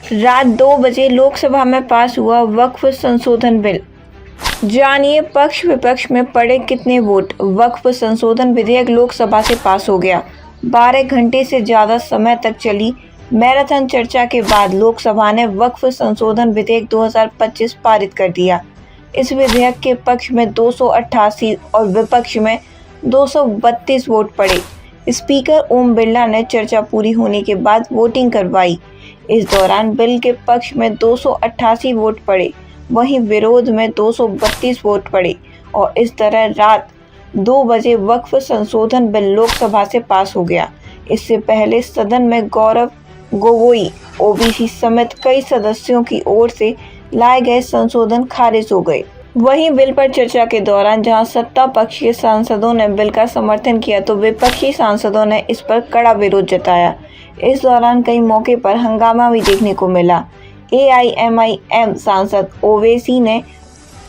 रात 2 बजे लोकसभा में पास हुआ वक्फ संशोधन बिल। जानिए पक्ष विपक्ष में पड़े कितने वोट। वक्फ संशोधन विधेयक लोकसभा से पास हो गया। 12 घंटे से ज़्यादा समय तक चली मैराथन चर्चा के बाद लोकसभा ने वक्फ संशोधन विधेयक 2025 पारित कर दिया। इस विधेयक के पक्ष में 288 और विपक्ष में 232 वोट पड़े। स्पीकर ओम बिरला ने चर्चा पूरी होने के बाद वोटिंग करवाई। इस दौरान बिल के पक्ष में 288 वोट पड़े, वहीं विरोध में 232 वोट पड़े और इस तरह रात 2 बजे वक्फ संशोधन बिल लोकसभा से पास हो गया। इससे पहले सदन में गौरव गोगोई ओबीसी समेत कई सदस्यों की ओर से लाए गए संशोधन खारिज हो गए। वहीं बिल पर चर्चा के दौरान जहां सत्ता पक्ष के सांसदों ने बिल का समर्थन किया तो विपक्षी सांसदों ने इस पर कड़ा विरोध जताया। इस दौरान कई मौके पर हंगामा भी देखने को मिला। AIMIM सांसद ओवैसी ने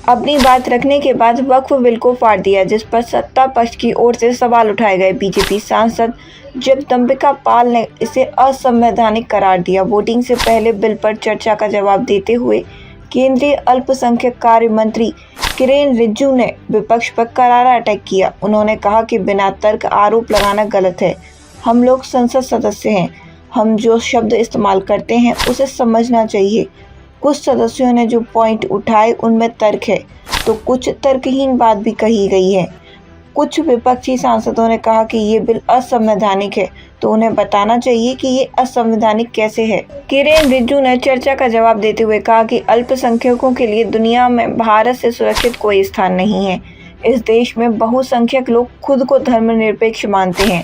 अपनी बात रखने के बाद वक्फ बिल को फाड़ दिया, जिस पर सत्ता पक्ष की ओर से सवाल उठाए गए। बीजेपी सांसद जगदम्बिका पाल ने इसे असंवैधानिक करार दिया। वोटिंग से पहले बिल पर चर्चा का जवाब देते हुए केंद्रीय अल्पसंख्यक कार्य मंत्री किरेन रिजिजू ने विपक्ष पर करारा अटैक किया। उन्होंने कहा कि बिना तर्क आरोप लगाना गलत है। हम लोग संसद सदस्य हैं, हम जो शब्द इस्तेमाल करते हैं उसे समझना चाहिए। कुछ सदस्यों ने जो पॉइंट उठाए उनमें तर्क है, तो कुछ तर्कहीन बात भी कही गई है। कुछ विपक्षी सांसदों ने कहा कि ये बिल असंवैधानिक है, तो उन्हें बताना चाहिए कि ये असंवैधानिक कैसे है। किरेन रिजिजू ने चर्चा का जवाब देते हुए कहा कि अल्पसंख्यकों के लिए दुनिया में भारत से सुरक्षित कोई स्थान नहीं है। इस देश में बहुसंख्यक लोग खुद को धर्मनिरपेक्ष मानते हैं।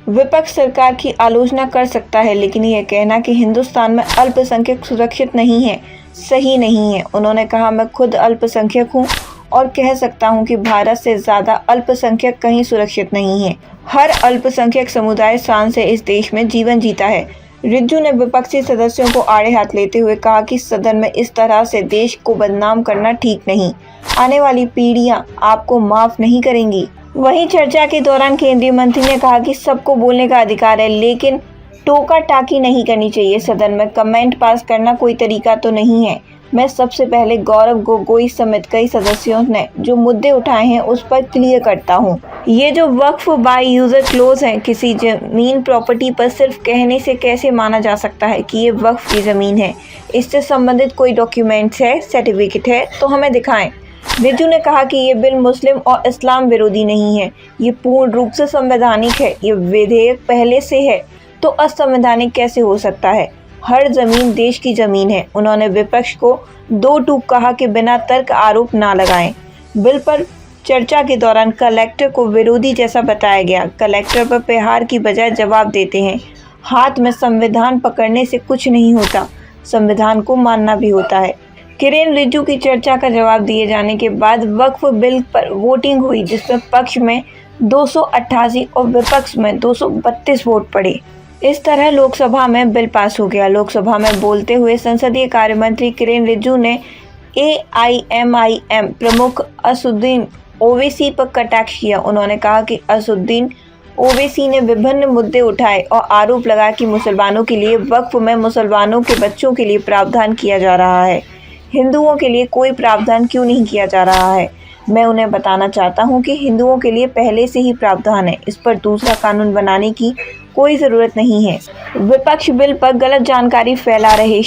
विपक्ष सरकार की आलोचना कर सकता है, लेकिन यह कहना कि हिंदुस्तान में अल्पसंख्यक सुरक्षित नहीं है, सही नहीं है। उन्होंने कहा, मैं खुद अल्पसंख्यक हूँ और कह सकता हूं कि भारत से ज़्यादा अल्पसंख्यक कहीं सुरक्षित नहीं है। हर अल्पसंख्यक समुदाय शान से इस देश में जीवन जीता है। रिजिजू ने विपक्षी सदस्यों को आड़े हाथ लेते हुए कहा कि सदन में इस तरह से देश को बदनाम करना ठीक नहीं। आने वाली पीढ़ियां आपको माफ नहीं करेंगी। वहीं चर्चा के दौरान केंद्रीय मंत्री ने कहा कि सबको बोलने का अधिकार है, लेकिन टोका टाकी नहीं करनी चाहिए। सदन में कमेंट पास करना कोई तरीका तो नहीं है। मैं सबसे पहले गौरव गोगोई समेत कई सदस्यों ने जो मुद्दे उठाए हैं उस पर क्लियर करता हूं। ये जो वक्फ बाय यूजर क्लोज है, किसी जमीन प्रॉपर्टी पर सिर्फ कहने से कैसे माना जा सकता है कि ये वक्फ की जमीन है? इससे संबंधित कोई डॉक्यूमेंट्स है, सर्टिफिकेट है तो हमें दिखाएं। रिजिजू ने कहा कि ये बिल मुस्लिम और इस्लाम विरोधी नहीं है, ये पूर्ण रूप से संवैधानिक है। ये विधेयक पहले से है तो असंवैधानिक कैसे हो सकता है? हर जमीन देश की जमीन है। उन्होंने विपक्ष को दो टूक कहा कि बिना तर्क आरोप ना लगाएं। बिल पर चर्चा के दौरान कलेक्टर को विरोधी जैसा बताया गया। कलेक्टर पर प्रहार की बजाय जवाब देते हैं। हाथ में संविधान पकड़ने से कुछ नहीं होता, संविधान को मानना भी होता है। किरेन रिजिजू की चर्चा का जवाब दिए जाने के बाद वक्फ बिल पर वोटिंग हुई, जिसमें पक्ष में 288 और विपक्ष में 232 वोट पड़े। इस तरह लोकसभा में बिल पास हो गया। लोकसभा में बोलते हुए संसदीय कार्य मंत्री किरेन रिजिजू ने AIMIM प्रमुख असदुद्दीन ओवैसी पर कटाक्ष किया। उन्होंने कहा कि असदुद्दीन ओवैसी ने विभिन्न मुद्दे उठाए और आरोप लगाया कि मुसलमानों के लिए वक्फ में मुसलमानों के बच्चों के लिए प्रावधान किया जा रहा है, हिंदुओं के लिए कोई प्रावधान क्यों नहीं किया जा रहा है। मैं उन्हें बताना चाहता हूं कि हिंदुओं के लिए पहले से ही प्रावधान है, इस पर दूसरा कानून बनाने की कोई ज़रूरत नहीं है। विपक्ष बिल पर गलत जानकारी फैला रहे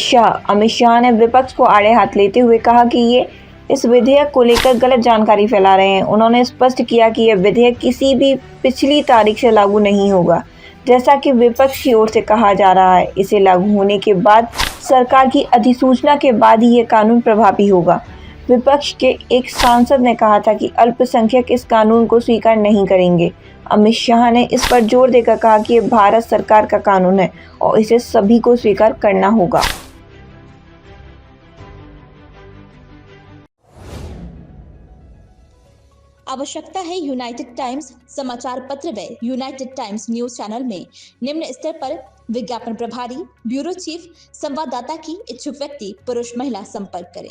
अमित शाह ने विपक्ष को आड़े हाथ लेते हुए कहा कि ये इस विधेयक को लेकर गलत जानकारी फैला रहे हैं। उन्होंने स्पष्ट किया कि यह विधेयक किसी भी पिछली तारीख से लागू नहीं होगा, जैसा कि विपक्ष की ओर से कहा जा रहा है। इसे लागू होने के बाद सरकार की अधिसूचना के बाद ही ये कानून प्रभावी होगा। विपक्ष के एक सांसद ने कहा था कि अल्पसंख्यक इस कानून को स्वीकार नहीं करेंगे। अमित शाह ने इस पर जोर देकर कहा कि ये भारत सरकार का कानून है और इसे सभी को स्वीकार करना होगा। आवश्यकता है यूनाइटेड टाइम्स समाचार पत्र व यूनाइटेड टाइम्स न्यूज चैनल में निम्न स्तर पर विज्ञापन प्रभारी, ब्यूरो चीफ, संवाददाता की इच्छुक व्यक्ति पुरुष महिला संपर्क करें।